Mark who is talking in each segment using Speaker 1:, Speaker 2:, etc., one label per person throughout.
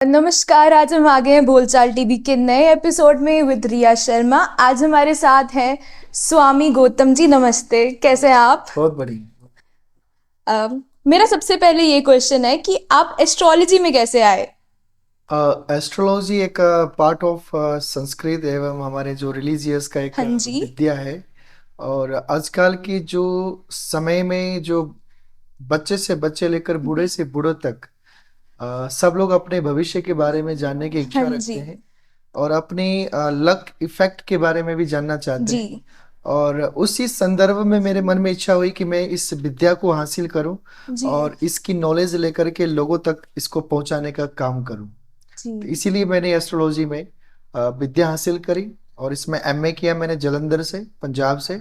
Speaker 1: नमस्कार। आज हम आ गए हैं बोलचाल टीवी के नए एपिसोड में विद रिया शर्मा। आज हमारे साथ हैं स्वामी गौतम जी। नमस्ते, कैसे हैं आप?
Speaker 2: बहुत बढ़िया।
Speaker 1: मेरा सबसे पहले ये क्वेश्चन है कि आप एस्ट्रोलॉजी में कैसे आए?
Speaker 2: एस्ट्रोलॉजी एक पार्ट ऑफ संस्कृत एवं हमारे जो रिलीजियस का एक
Speaker 1: हाँ जी।
Speaker 2: विद्या है। और आजकल की जो समय में जो बच्चे से बच्चे लेकर बूढ़े से बूढ़े तक सब लोग अपने भविष्य के बारे में जानने की
Speaker 1: हाँ
Speaker 2: इच्छा
Speaker 1: जी।
Speaker 2: रखते हैं और अपने लक इफेक्ट के बारे में भी जानना चाहते
Speaker 1: जी।
Speaker 2: हैं। और उसी संदर्भ में मेरे मन में इच्छा हुई कि मैं इस विद्या को हासिल करूं
Speaker 1: जी।
Speaker 2: और इसकी नॉलेज लेकर के लोगों तक इसको पहुंचाने का काम करूं।
Speaker 1: जी।
Speaker 2: तो इसीलिए मैंने एस्ट्रोलॉजी में विद्या हासिल करी और इसमें एमए किया मैंने जलंधर से, पंजाब से।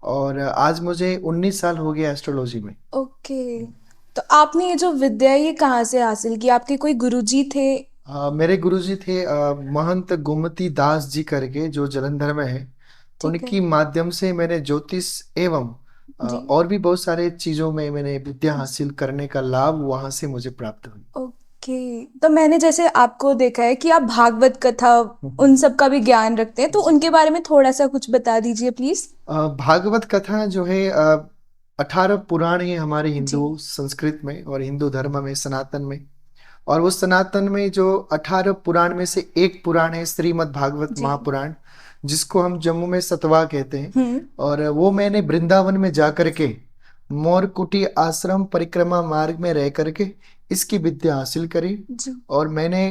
Speaker 2: और आज मुझे 19 साल हो गया एस्ट्रोलॉजी में।
Speaker 1: ओके। तो आपने ये जो विद्या है ये कहाँ से हासिल की? आपके कोई गुरुजी थे?
Speaker 2: मेरे गुरुजी थे महंत गोमती दास जी करके, जो जलंधर में है।
Speaker 1: ठीक है।
Speaker 2: उनकी माध्यम से मैंने ज्योतिष एवं
Speaker 1: जी।
Speaker 2: और भी बहुत सारे चीजों में मैंने विद्या हासिल करने का लाभ वहां से मुझे प्राप्त हुई।
Speaker 1: ओके। तो मैंने जैसे आपको देखा है कि आप भागवत कथा उन सब का भी ज्ञान रखते हैं, तो
Speaker 2: जी।
Speaker 1: उनके बारे में थोड़ा सा कुछ बता दीजिए प्लीज।
Speaker 2: भागवत कथा जो है 18 पुराण है हमारे
Speaker 1: जी।
Speaker 2: हिंदू संस्कृत में और हिंदू धर्म में, सनातन में। और वो सनातन में जो 18 पुराण में से एक पुराण है श्रीमद् भागवत
Speaker 1: जी।
Speaker 2: महापुराण, जिसको हम जम्मू में सतवा कहते हैं।
Speaker 1: हम्म।
Speaker 2: और वो मैंने वृंदावन में जाकर के मोरकुटी आश्रम परिक्रमा मार्ग में रह करके इसकी विद्या हासिल करी।
Speaker 1: जी।
Speaker 2: और मैंने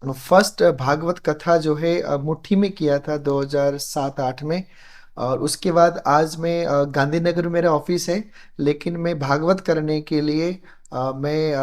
Speaker 2: फर्स्ट भागवत कथा जो है मुट्ठी में किया था 2007-8 में। और उसके बाद आज मैं गांधीनगर में मेरा ऑफिस है, लेकिन मैं भागवत करने के लिए मैं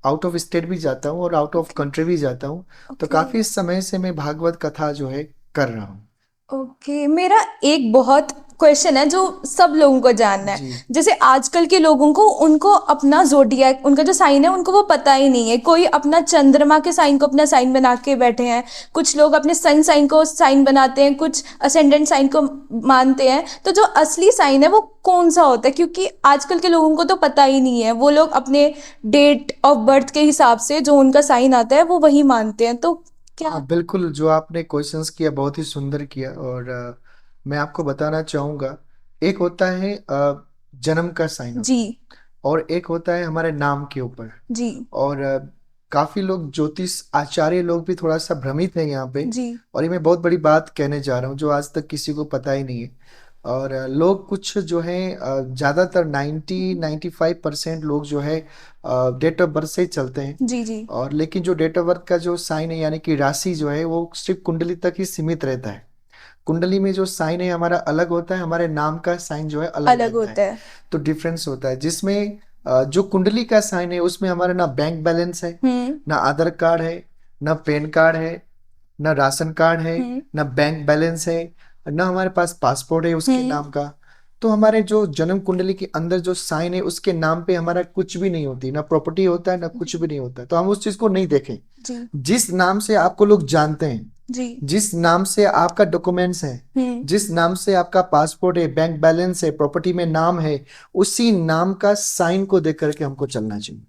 Speaker 2: आउट ऑफ स्टेट भी जाता हूँ और आउट ऑफ
Speaker 1: ओके।
Speaker 2: कंट्री भी जाता हूँ। तो
Speaker 1: ओके।
Speaker 2: काफी समय से मैं भागवत कथा जो है कर रहा हूँ।
Speaker 1: ओके, मेरा एक बहुत क्वेश्चन है जो सब लोगों को जानना है।
Speaker 2: जी।
Speaker 1: जैसे आजकल के लोगों को, उनको अपना जोडियक, उनका जो साइन है उनको वो पता ही नहीं है। कोई अपना चंद्रमा के साइन को अपना साइन बना के बैठे हैं, कुछ लोग अपने सन साइन को साइन बनाते हैं, कुछ असेंडेंट साइन को मानते हैं। तो जो असली साइन है वो कौन सा होता है? क्योंकि आजकल के लोगों को तो पता ही नहीं है। वो लोग अपने डेट ऑफ बर्थ के हिसाब से जो उनका साइन आता है वो वही मानते हैं। तो क्या?
Speaker 2: हाँ बिल्कुल, जो आपने क्वेश्चंस किया बहुत ही सुंदर किया। और मैं आपको बताना चाहूंगा, एक होता है जन्म का साइन
Speaker 1: जी।
Speaker 2: होता है और एक होता है हमारे नाम के ऊपर।
Speaker 1: जी।
Speaker 2: और काफी लोग ज्योतिष आचार्य लोग भी थोड़ा सा भ्रमित है यहाँ पे।
Speaker 1: जी।
Speaker 2: और ये मैं बहुत बड़ी बात कहने जा रहा हूँ जो आज तक किसी को पता ही नहीं है। और लोग कुछ जो है ज्यादातर 90-95% लोग जो है डेट ऑफ बर्थ से ही चलते हैं।
Speaker 1: जी। जी।
Speaker 2: और लेकिन जो डेट ऑफ बर्थ का जो साइन है यानी कि राशि जो है वो सिर्फ कुंडली तक ही सीमित रहता है। कुंडली में जो साइन है हमारा अलग होता है, हमारे नाम का साइन जो है अलग
Speaker 1: अलग
Speaker 2: रहता है।
Speaker 1: होता है।
Speaker 2: तो डिफरेंस होता है जिसमें जो कुंडली का साइन है उसमें हमारा ना बैंक बैलेंस है,
Speaker 1: हम्म।
Speaker 2: ना आधार कार्ड है, ना पैन कार्ड है, ना राशन कार्ड है,
Speaker 1: हम्म।
Speaker 2: ना बैंक बैलेंस है, ना हमारे पास पासपोर्ट है उसके
Speaker 1: हम्म।
Speaker 2: नाम का। तो हमारे जो जन्म कुंडली के अंदर जो साइन है उसके नाम पे हमारा कुछ भी नहीं होती, ना प्रॉपर्टी होता है ना कुछ भी नहीं होता है। तो हम उस चीज को नहीं देखें।
Speaker 1: जी।
Speaker 2: जिस नाम से आपको लोग जानते हैं,
Speaker 1: जी।
Speaker 2: जिस नाम से आपका डॉक्यूमेंट्स है,
Speaker 1: हम्म।
Speaker 2: जिस नाम से आपका पासपोर्ट है, बैंक बैलेंस है, प्रॉपर्टी में नाम है, उसी नाम का साइन को देख करके हमको चलना चाहिए।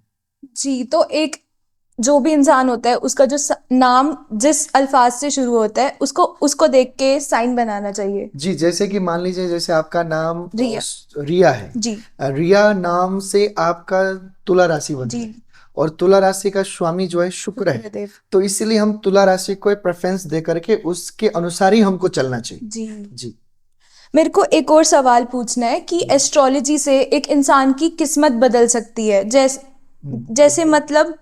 Speaker 1: जी। तो एक जो भी इंसान होता है उसका जो नाम जिस अल्फाज से शुरू होता है उसको उसको देख के साइन बनाना चाहिए।
Speaker 2: जी, जैसे कि मान लीजिए जैसे आपका नाम
Speaker 1: रिया।
Speaker 2: रिया है।
Speaker 1: जी।
Speaker 2: रिया नाम से आपका तुला राशि
Speaker 1: जी।
Speaker 2: बनता है और तुला राशि का स्वामी जो है शुक्र है।
Speaker 1: शुक्रदेव।
Speaker 2: तो इसीलिए हम तुला राशि को प्रेफरेंस दे करके उसके अनुसार ही हमको चलना चाहिए।
Speaker 1: जी।
Speaker 2: जी।
Speaker 1: मेरे को एक और सवाल पूछना है कि
Speaker 2: जी।
Speaker 1: एस्ट्रोलॉजी से एक इंसान की किस्मत बदल सकती है? जैसे
Speaker 2: बिल्कुल।
Speaker 1: मतलब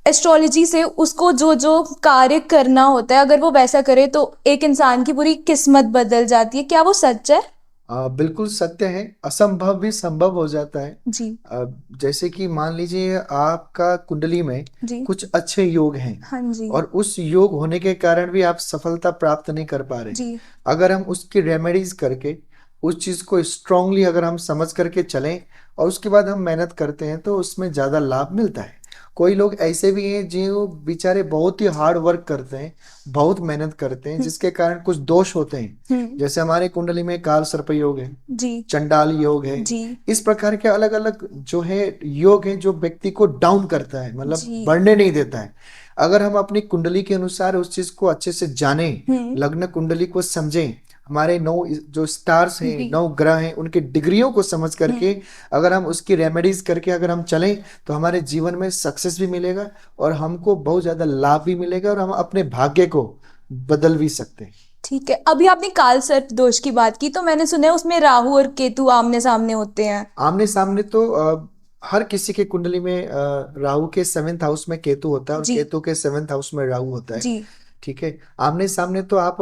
Speaker 1: एस्ट्रोलॉजी से उसको जो जो कार्य करना होता है, अगर वो वैसा करे तो एक इंसान की पूरी किस्मत बदल जाती है। क्या वो सच है?
Speaker 2: बिल्कुल सत्य है, असंभव भी संभव हो जाता है।
Speaker 1: जी।
Speaker 2: अ, जैसे कि मान लीजिए आपका कुंडली में
Speaker 1: जी।
Speaker 2: कुछ अच्छे योग हैं
Speaker 1: हाँ जी।
Speaker 2: और उस योग होने के कारण भी आप सफलता प्राप्त नहीं कर पा रहे।
Speaker 1: जी।
Speaker 2: अगर हम उसकी रेमेडीज करके उस चीज को स्ट्रांगली अगर हम समझ करके चलें और उसके बाद हम मेहनत करते हैं तो उसमें ज्यादा लाभ मिलता है। कोई लोग ऐसे भी हैं जो बेचारे बहुत ही हार्ड वर्क करते हैं, बहुत मेहनत करते हैं, जिसके कारण कुछ दोष होते हैं।
Speaker 1: हम्म।
Speaker 2: जैसे हमारे कुंडली में काल सर्प योग है,
Speaker 1: जी।
Speaker 2: चंडाल योग है।
Speaker 1: जी।
Speaker 2: इस प्रकार के अलग अलग जो है योग है जो व्यक्ति को डाउन करता है, मतलब
Speaker 1: जी।
Speaker 2: बढ़ने नहीं देता है। अगर हम अपनी कुंडली के अनुसार उस चीज को अच्छे से जाने, लग्न कुंडली को समझें, हमारे 9 जो स्टार्स हैं,
Speaker 1: जी
Speaker 2: 9 ग्रह हैं, उनके डिग्रियों को समझ करके अगर हम उसकी रेमेडीज करके अगर हम चलें तो हमारे जीवन में सक्सेस भी मिलेगा और हमको बहुत ज्यादा लाभ भी मिलेगा और हम अपने भाग्य को बदल भी सकते हैं।
Speaker 1: ठीक है। अभी आपने काल सर्प दोष की बात की, तो मैंने सुना है उसमें राहु और केतु आमने सामने होते हैं।
Speaker 2: आमने सामने तो हर किसी के कुंडली में राहु के 7th हाउस में केतु होता है और
Speaker 1: जी
Speaker 2: केतु के 7th हाउस में राहु होता है।
Speaker 1: जी
Speaker 2: ठीक है, आमने सामने तो आप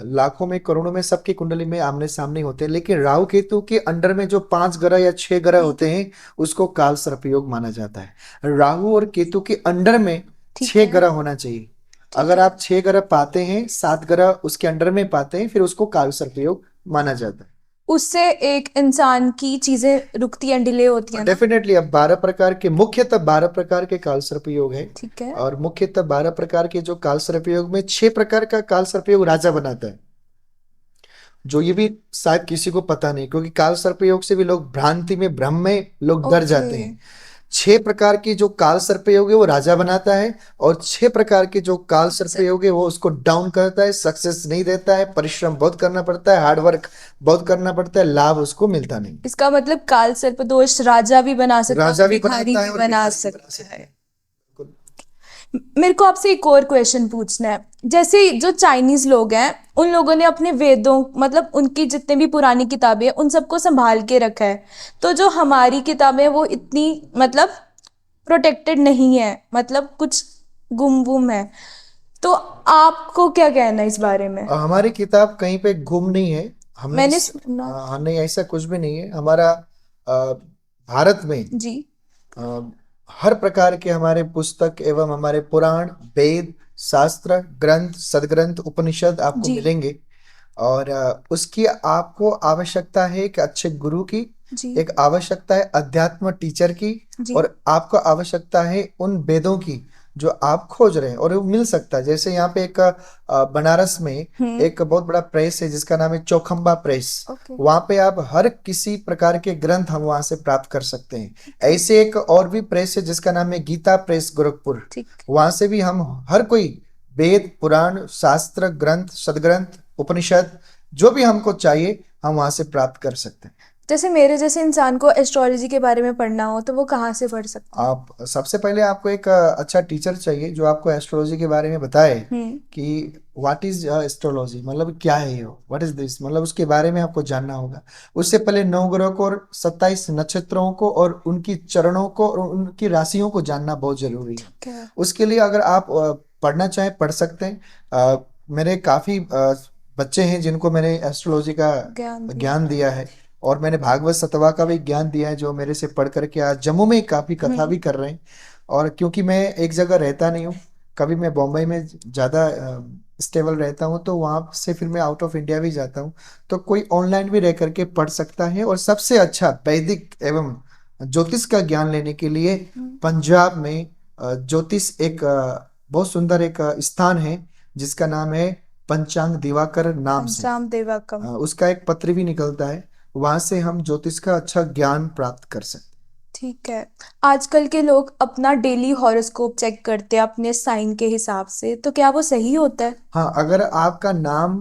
Speaker 2: लाखों में करोड़ों में सबकी कुंडली में आमने सामने होते हैं, लेकिन राहु केतु के अंडर में जो 5 ग्रह या 6 ग्रह होते हैं उसको काल सर्प योग माना जाता है। राहु और केतु के अंडर में
Speaker 1: ठीक
Speaker 2: 6
Speaker 1: है।
Speaker 2: ग्रह होना चाहिए।
Speaker 1: ठीक
Speaker 2: अगर
Speaker 1: है।
Speaker 2: आप 6 ग्रह पाते हैं, 7 ग्रह उसके अंडर में पाते हैं, फिर उसको काल सर्प योग माना जाता है।
Speaker 1: उससे एक इंसान की चीजें रुकती हैं, डिले होती हैं ना।
Speaker 2: डेफिनेटली अब 12 प्रकार के, मुख्यतः 12 प्रकार के काल सर्प योग है।
Speaker 1: ठीक है।
Speaker 2: और मुख्यतः 12 प्रकार के जो काल सर्प योग में 6 प्रकार का काल सर्प योग राजा बनाता है, जो ये भी शायद किसी को पता नहीं, क्योंकि काल सर्प योग से भी लोग भ्रांति में, भ्रम में लोग डर जाते
Speaker 1: ओके।
Speaker 2: हैं। 6 प्रकार की जो काल सर्प योग है वो राजा बनाता है, और 6 प्रकार के जो काल सर्प योग है वो उसको डाउन करता है, सक्सेस नहीं देता है, परिश्रम बहुत करना पड़ता है, हार्ड वर्क बहुत करना पड़ता है, लाभ उसको मिलता नहीं।
Speaker 1: इसका मतलब काल सर्प दोष राजा भी बना सकता है,
Speaker 2: राजा भी
Speaker 1: भिखारी
Speaker 2: बनाता है
Speaker 1: भी
Speaker 2: और
Speaker 1: बना
Speaker 2: भिखारी भी बना
Speaker 1: सकता
Speaker 2: सकता
Speaker 1: है।
Speaker 2: है।
Speaker 1: मेरे को आपसे एक और क्वेश्चन पूछना है। जैसे जो चाइनीज लोग हैं, उन लोगों ने अपने वेदों, मतलब उनकी जितने भी पुरानी किताबें हैं उन सबको संभाल के रखा है, तो जो हमारी किताबें वो इतनी मतलब प्रोटेक्टेड नहीं है, मतलब कुछ गुम गुम है। तो आपको क्या कहना है इस बारे में?
Speaker 2: हमारी किताब कहीं पे गुम नहीं है।
Speaker 1: मैंने सुना।
Speaker 2: हाँ, नहीं ऐसा कुछ भी नहीं है। हमारा भारत में
Speaker 1: जी
Speaker 2: अ, हर प्रकार के हमारे पुस्तक एवं हमारे पुराण, वेद, शास्त्र, ग्रंथ, सदग्रंथ, उपनिषद आपको
Speaker 1: जी
Speaker 2: मिलेंगे। और उसकी आपको आवश्यकता है एक अच्छे गुरु की,
Speaker 1: जी
Speaker 2: एक आवश्यकता है अध्यात्म टीचर की,
Speaker 1: जी
Speaker 2: और आपको आवश्यकता है उन वेदों की जो आप खोज रहे हैं, और वो मिल सकता है। जैसे यहाँ पे एक बनारस में एक बहुत बड़ा प्रेस है जिसका नाम है चौखंबा प्रेस।
Speaker 1: ओके।
Speaker 2: वहां पे आप हर किसी प्रकार के ग्रंथ हम वहां से प्राप्त कर सकते हैं। ऐसे एक और भी प्रेस है जिसका नाम है गीता प्रेस गोरखपुर।
Speaker 1: ठीक।
Speaker 2: वहां से भी हम हर कोई वेद, पुराण, शास्त्र, ग्रंथ, सदग्रंथ, उपनिषद जो भी हमको चाहिए हम वहां से प्राप्त कर सकते हैं।
Speaker 1: जैसे मेरे जैसे इंसान को एस्ट्रोलॉजी के बारे में पढ़ना हो तो वो कहाँ से पढ़ सकता है?
Speaker 2: आप सबसे पहले आपको एक अच्छा टीचर चाहिए जो आपको एस्ट्रोलॉजी के बारे में बताए कि व्हाट इज एस्ट्रोलॉजी, मतलब क्या है ये, व्हाट इज दिस, मतलब उसके बारे में आपको जानना होगा। उससे पहले 9 ग्रह को और 27 नक्षत्रों को और उनकी चरणों को और उनकी राशियों को जानना बहुत जरूरी है।
Speaker 1: क्या?
Speaker 2: उसके लिए अगर आप पढ़ना चाहें पढ़ सकते हैं। मेरे काफी बच्चे हैं जिनको मैंने एस्ट्रोलॉजी का
Speaker 1: ज्ञान दिया।
Speaker 2: ज्ञान दिया है, और मैंने भागवत सतवा का भी ज्ञान दिया है जो मेरे से पढ़ करके आज जम्मू में काफी कथा भी कर रहे हैं। और क्योंकि मैं एक जगह रहता नहीं हूँ, कभी मैं बॉम्बे में ज्यादा स्टेबल रहता हूँ, तो वहां से फिर मैं आउट ऑफ इंडिया भी जाता हूँ, तो कोई ऑनलाइन भी रह करके पढ़ सकता है। और सबसे अच्छा वैदिक एवं ज्योतिष का ज्ञान लेने के लिए पंजाब में ज्योतिष एक बहुत सुंदर एक स्थान है जिसका नाम है पंचांग दिवाकर नाम से।
Speaker 1: पंचाम देवाकम।
Speaker 2: उसका एक पत्र भी निकलता है, वहां से हम ज्योतिष का अच्छा ज्ञान प्राप्त कर सकते हैं।
Speaker 1: ठीक है। आजकल के लोग अपना डेली हॉरोस्कोप चेक करते हैं अपने साइन के हिसाब से, तो क्या वो सही होता है?
Speaker 2: हाँ, अगर आपका नाम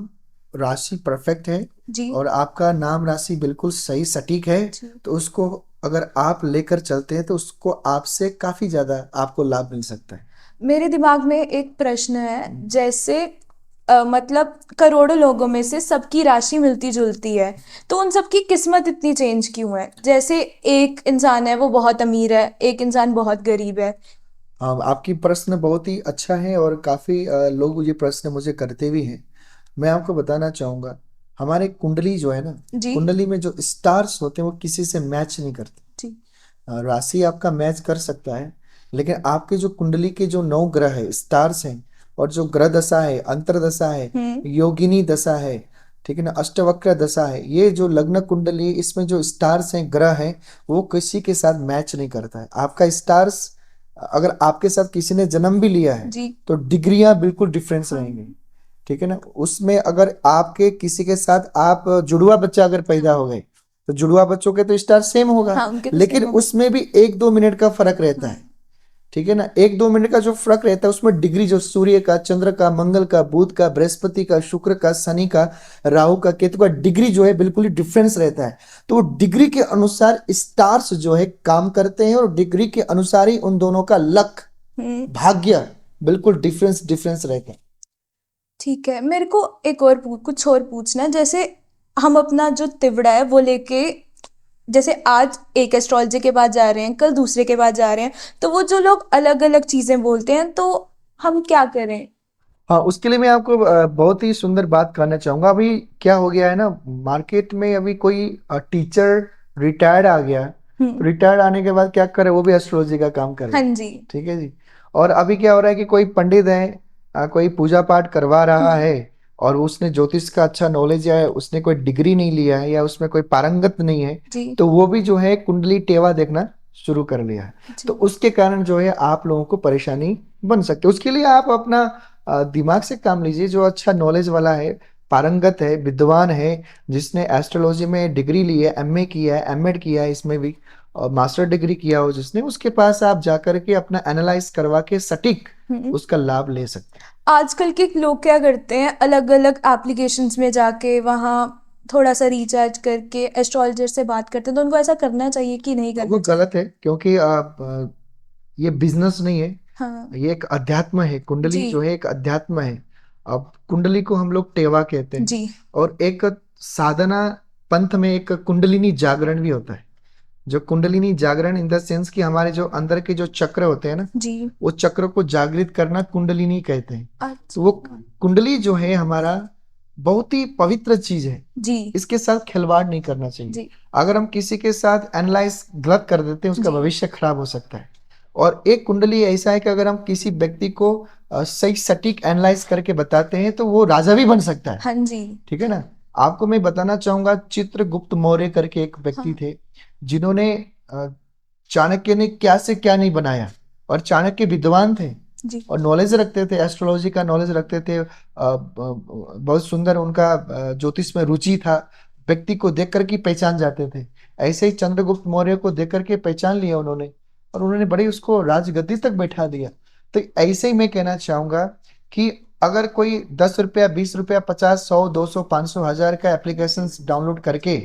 Speaker 2: राशि परफेक्ट है
Speaker 1: जी
Speaker 2: और आपका नाम राशि बिल्कुल सही सटीक है,
Speaker 1: जी।
Speaker 2: तो उसको अगर आप लेकर चलते हैं तो उसको आपसे काफी ज्यादा आपको लाभ मिल सकता है।
Speaker 1: मेरे दिमाग में एक प्रश्न है। जैसे मतलब करोड़ों लोगों में से सबकी राशि मिलती जुलती है, तो उन सबकी किस्मत इतनी चेंज क्यों है? जैसे एक इंसान है वो बहुत अमीर है, एक इंसान बहुत गरीब है।
Speaker 2: हाँ, आपकी प्रश्न बहुत ही अच्छा है और काफी लोग ये प्रश्न मुझे करते भी हैं। मैं आपको बताना चाहूंगा, हमारे कुंडली जो है ना,
Speaker 1: जी
Speaker 2: कुंडली में जो स्टार्स होते हैं वो किसी से मैच नहीं करते।
Speaker 1: जी
Speaker 2: राशि आपका मैच कर सकता है, लेकिन आपके जो कुंडली के जो 9 ग्रह है, स्टार्स हैं, और जो ग्रह दशा है, अंतर्दशा है, योगिनी दशा है, ठीक है ना, अष्टवक्र दशा है, ये जो लग्न कुंडली इसमें जो स्टार्स हैं, ग्रह हैं, वो किसी के साथ मैच नहीं करता है। आपका स्टार्स अगर आपके साथ किसी ने जन्म भी लिया है
Speaker 1: जी
Speaker 2: तो डिग्रियां बिल्कुल डिफरेंस रहेंगी, ठीक है ना। उसमें अगर आपके किसी के साथ आप जुड़वा बच्चा अगर पैदा हो गए तो जुड़वा बच्चों के तो स्टार सेम होगा,
Speaker 1: हाँ, उनके तो
Speaker 2: लेकिन
Speaker 1: सेम होगा।
Speaker 2: उसमें भी 1-2 मिनट का फर्क रहता है, ठीक है ना, 1-2 मिनट का जो फर्क रहता है उसमें डिग्री जो सूर्य का, चंद्र का, मंगल का, बुध का, बृहस्पति का, शुक्र का, शनि का, राहु का, केतु का डिग्री जो है बिल्कुल ही डिफरेंस रहता है। तो वो डिग्री के अनुसार स्टार्स जो है काम करते हैं, और डिग्री के अनुसार ही उन दोनों का लक, भाग्य बिल्कुल डिफरेंस डिफरेंस रहता है।
Speaker 1: ठीक है, मेरे को एक और कुछ और पूछना है। जैसे हम अपना जो तिवड़ा है वो लेके, जैसे आज एक एस्ट्रोलॉजी के पास जा रहे हैं, कल दूसरे के पास जा रहे हैं, तो वो जो लोग अलग अलग चीजें बोलते हैं, तो हम क्या करें?
Speaker 2: हाँ, उसके लिए मैं आपको बहुत ही सुंदर बात करना चाहूंगा। अभी क्या हो गया है ना, मार्केट में अभी कोई टीचर रिटायर्ड आ गया, तो रिटायर्ड आने के बाद क्या करे, वो भी एस्ट्रोलॉजी का काम करे।
Speaker 1: हाँ जी।
Speaker 2: ठीक है जी। और अभी क्या हो रहा है कि कोई पंडित है, कोई पूजा पाठ करवा रहा है, और उसने ज्योतिष का अच्छा नॉलेज है, उसने कोई डिग्री नहीं लिया है या उसमें कोई पारंगत नहीं है,
Speaker 1: जी।
Speaker 2: तो वो भी जो है कुंडली टेवा देखना शुरू कर लिया है।
Speaker 1: जी।
Speaker 2: तो उसके कारण जो है आप लोगों को परेशानी बन सकती है। उसके लिए आप अपना दिमाग से काम लीजिए। जो अच्छा नॉलेज वाला है, पारंगत है, विद्वान है, जिसने एस्ट्रोलॉजी में डिग्री ली है, एमए किया है, एमएड किया है इसमें भी, और मास्टर डिग्री किया हो जिसने, उसके पास आप जाकर के अपना एनालाइज करवा के सटीक उसका लाभ ले सकते हैं।
Speaker 1: आजकल के लोग क्या करते हैं, अलग अलग एप्लीकेशंस में जाके वहाँ थोड़ा सा रिचार्ज करके एस्ट्रोलॉजर से बात करते हैं, तो उनको ऐसा करना चाहिए कि नहीं
Speaker 2: वो
Speaker 1: करना चाहिए?
Speaker 2: गलत है, क्योंकि आप ये बिजनेस नहीं है,
Speaker 1: हाँ।
Speaker 2: ये एक अध्यात्म है। कुंडली
Speaker 1: जी।
Speaker 2: जो है एक अध्यात्म है। अब कुंडली को हम लोग टेवा कहते हैं,
Speaker 1: जी।
Speaker 2: और एक साधना पंथ में एक कुंडलिनी जागरण भी होता है। जो कुंडलिनी जागरण इन द सेंस कि हमारे जो अंदर के जो चक्र होते हैं ना,
Speaker 1: जी।
Speaker 2: वो चक्र को जागृत करना कुंडलिनी कहते हैं। तो वो
Speaker 1: अच्छा।
Speaker 2: कुंडली जो है हमारा बहुत ही पवित्र चीज है,
Speaker 1: जी।
Speaker 2: इसके साथ खिलवाड़ नहीं करना चाहिए।
Speaker 1: जी।
Speaker 2: अगर हम किसी के साथ एनालाइज गलत कर देते हैं, उसका
Speaker 1: जी।
Speaker 2: भविष्य खराब हो सकता है। और एक कुंडली ऐसा है कि अगर हम किसी व्यक्ति को सही सटीक एनालाइज करके बताते हैं, तो वो राजा भी बन सकता है।
Speaker 1: हाँ जी।
Speaker 2: ठीक है ना। आपको मैं बताना चाहूंगा, चित्रगुप्त मौर्य करके एक व्यक्ति
Speaker 1: हाँ
Speaker 2: थे, जिन्होंने अ, चाणक्य ने क्या से क्या नहीं बनाया। और चाणक्य विद्वान थे,
Speaker 1: जी।
Speaker 2: और नॉलेज रखते थे, एस्ट्रोलॉजी का नॉलेज रखते थे। बहुत सुंदर उनका ज्योतिष में रुचि था। व्यक्ति को देख कर के पहचान जाते थे। ऐसे ही चंद्रगुप्त मौर्य को देख करके पहचान लिया उन्होंने, और उन्होंने बड़ी उसको राजगद्दी तक बैठा दिया। तो ऐसे ही मैं कहना चाहूंगा कि अगर कोई 10 रुपया, 20 रुपया, 50, 100, 200, 500, 1000 का एप्लीकेशन डाउनलोड करके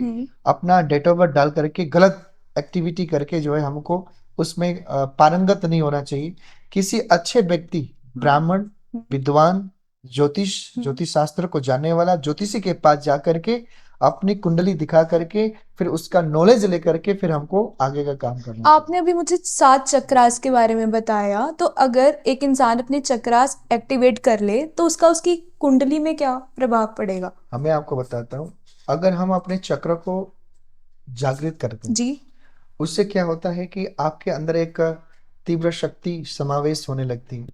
Speaker 2: अपना डेट ऑफ बर्थ डाल करके गलत एक्टिविटी करके जो है, हमको उसमें पारंगत नहीं होना चाहिए। किसी अच्छे व्यक्ति, ब्राह्मण, विद्वान, ज्योतिष शास्त्र को जानने वाला ज्योतिषी के पास जा करके अपनी कुंडली दिखा करके, फिर उसका नॉलेज लेकर के फिर हमको आगे का काम करना चाहिए।
Speaker 1: आपने अभी मुझे 7 चक्रास के बारे में बताया, तो अगर एक इंसान अपने चक्रास एक्टिवेट कर ले तो उसका उसकी कुंडली में क्या प्रभाव पड़ेगा?
Speaker 2: मैं आपको बताता हूँ। अगर हम अपने चक्र को जागृत करते हैं,
Speaker 1: जी।
Speaker 2: उससे क्या होता है कि आपके अंदर एक तीव्र शक्ति समावेश होने लगती है।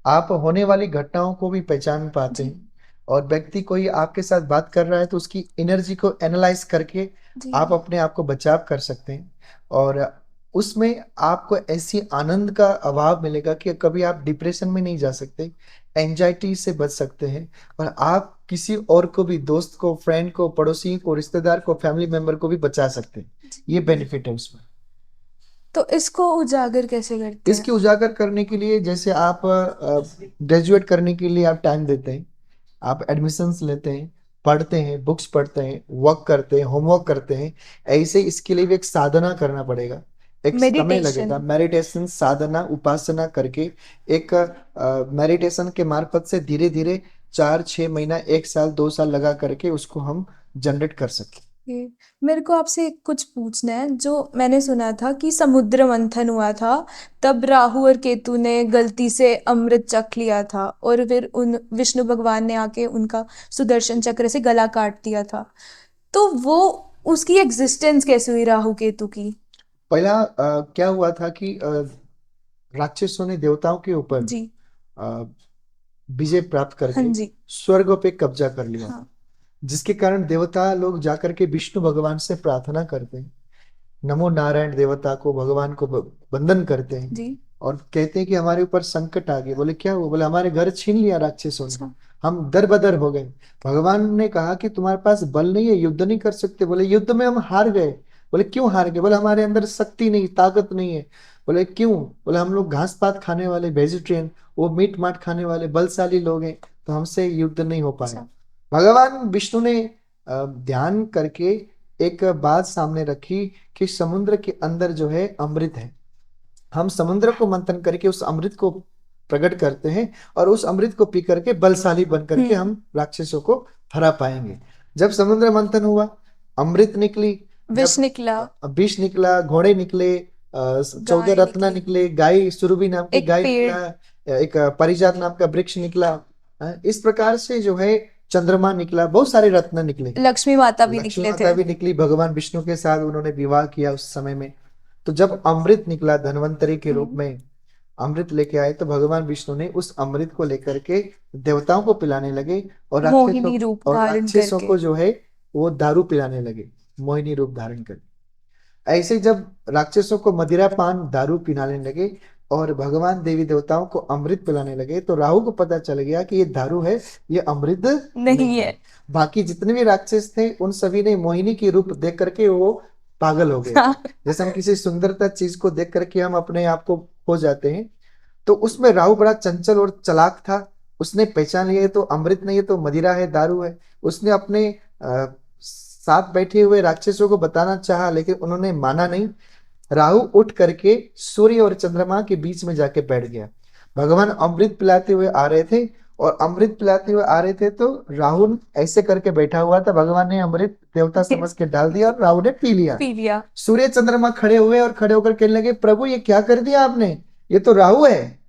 Speaker 2: आप होने वाली घटनाओं को भी पहचान पाते
Speaker 1: जी।
Speaker 2: हैं, और व्यक्ति कोई आपके साथ बात कर रहा है तो उसकी एनर्जी को एनालाइज करके
Speaker 1: जी।
Speaker 2: आप अपने आप को बचाव कर सकते हैं। और उसमें आपको ऐसी आनंद का अभाव मिलेगा कि कभी आप डिप्रेशन में नहीं जा सकते, एंजाइटी से बच सकते हैं, और आप किसी और को भी, दोस्त को, फ्रेंड को, पड़ोसी को, रिश्तेदार को, फैमिली मेंबर को भी बचा सकते हैं। ये बेनिफिट है उसमें।
Speaker 1: तो इसको उजागर कैसे करते हैं?
Speaker 2: इसकी उजागर करने के लिए, जैसे आप ग्रेजुएट करने के लिए आप टाइम देते हैं, आप एडमिशन्स लेते हैं, पढ़ते हैं, बुक्स पढ़ते हैं, वर्क करते हैं, होमवर्क करते हैं, ऐसे इसके लिए भी एक साधना करना पड़ेगा। एक समय
Speaker 1: मेडिटेशन।
Speaker 2: लगेगा, मेडिटेशन, साधना, उपासना करके एक मेडिटेशन के मार्फत से धीरे धीरे 4-6 महीना, 1 साल, 2 साल लगा करके उसको हम जनरेट कर सकते हैं।
Speaker 1: ये मेरे को आपसे कुछ पूछना है। जो मैंने सुना था कि समुद्र मंथन हुआ था, तब राहु और केतु ने गलती से अमृत चख लिया था, और फिर उन विष्णु भगवान ने आके उनका सुदर्शन चक्र से गला काट दिया था। तो वो उसकी एग्जिस्टेंस कैसे हुई राहु केतु की?
Speaker 2: पहला क्या हुआ था कि राक्षसों ने देवताओं के ऊपर
Speaker 1: जी।
Speaker 2: अ, विजय प्राप्त
Speaker 1: हाँ
Speaker 2: करके
Speaker 1: जी।
Speaker 2: स्वर्ग पे कब्जा कर लिया था।
Speaker 1: हाँ।
Speaker 2: जिसके कारण देवता लोग जाकर के विष्णु भगवान से प्रार्थना करते हैं, नमो नारायण देवता को, भगवान को वंदन करते हैं,
Speaker 1: जी।
Speaker 2: और कहते हैं कि हमारे ऊपर संकट आ गए। बोले क्या हुआ? बोले हमारे घर छीन लिया राक्षसों ने,
Speaker 1: अच्छा।
Speaker 2: हम दर बदर हो गए। भगवान ने कहा कि तुम्हारे पास बल नहीं है, युद्ध नहीं कर सकते। बोले युद्ध में हम हार गए। बोले क्यों हार गए? बोले हमारे अंदर शक्ति नहीं, ताकत नहीं है। बोले क्यों? बोले हम लोग घास पात खाने वाले वेजिटेरियन, वो मीट माट खाने वाले बलशाली लोग हैं, तो हमसे युद्ध नहीं हो पाया।
Speaker 1: अच्छा।
Speaker 2: भगवान विष्णु ने ध्यान करके एक बात सामने रखी कि समुद्र के अंदर जो है अमृत है, हम समुद्र को मंथन करके उस अमृत को प्रकट करते हैं, और उस अमृत को पी करके बलशाली बन करके
Speaker 1: हम्म।
Speaker 2: हम राक्षसों को हरा पाएंगे। जब समुद्र मंथन हुआ, अमृत निकली,
Speaker 1: विष
Speaker 2: जब
Speaker 1: निकला।
Speaker 2: विष निकला, घोड़े निकले, 14
Speaker 1: गाय
Speaker 2: रत्न
Speaker 1: निकली।
Speaker 2: निकले, गाय सुरभि नाम की
Speaker 1: एक
Speaker 2: गाय
Speaker 1: पेड़।
Speaker 2: निकला, एक पारिजात नाम का वृक्ष निकला। इस प्रकार से जो है चंद्रमा निकला, बहुत सारे रत्न निकले।
Speaker 1: लक्ष्मी माता भी
Speaker 2: लक्ष्मी
Speaker 1: निकले थे।
Speaker 2: माता भी निकली, भगवान विष्णु के साथ उन्होंने विवाह किया उस समय में। तो जब अमृत निकला धन्वंतरी के रूप
Speaker 1: हम्म।
Speaker 2: में, अमृत लेके आए, तो भगवान विष्णु ने उस अमृत को लेकर के देवताओं को पिलाने लगे,
Speaker 1: मोहिनी रूप
Speaker 2: और
Speaker 1: धारण
Speaker 2: राक्षसों
Speaker 1: करके।
Speaker 2: को जो है वो दारू पिलाने लगे, मोहिनी रूप धारण कर। ऐसे जब राक्षसों को मदिरा पान दारू पिलाने लगे और भगवान देवी देवताओं को अमृत पिलाने लगे, तो राहु को पता चल गया कि ये दारू है, ये अमृत नहीं
Speaker 1: नहीं है।
Speaker 2: है। बाकी जितने भी राक्षस थे उन सभी ने मोहिनी की रूप देख करके वो पागल हो गए थे।
Speaker 1: हाँ।
Speaker 2: जैसे हम किसी सुंदरता चीज को देख करके हम अपने आप को खो जाते हैं, तो उसमें राहु बड़ा चंचल और चालाक था। उसने पहचान लिया, ये तो अमृत नहीं है, तो मदिरा है, दारू है। उसने अपने साथ बैठे हुए राक्षसों को बताना चाहा, लेकिन उन्होंने माना नहीं। राहु उठ करके सूर्य और चंद्रमा के बीच में जाके बैठ गया। भगवान अमृत पिलाते हुए आ रहे थे, और अमृत पिलाते हुए आ रहे थे, तो राहु ऐसे करके बैठा हुआ था, भगवान ने अमृत देवता समझ के डाल दिया और राहु ने पी लिया।
Speaker 1: पी लिया।
Speaker 2: सूर्य चंद्रमा खड़े हुए और खड़े होकर कहने लगे, प्रभु ये क्या कर दिया आपने? ये तो राहु है,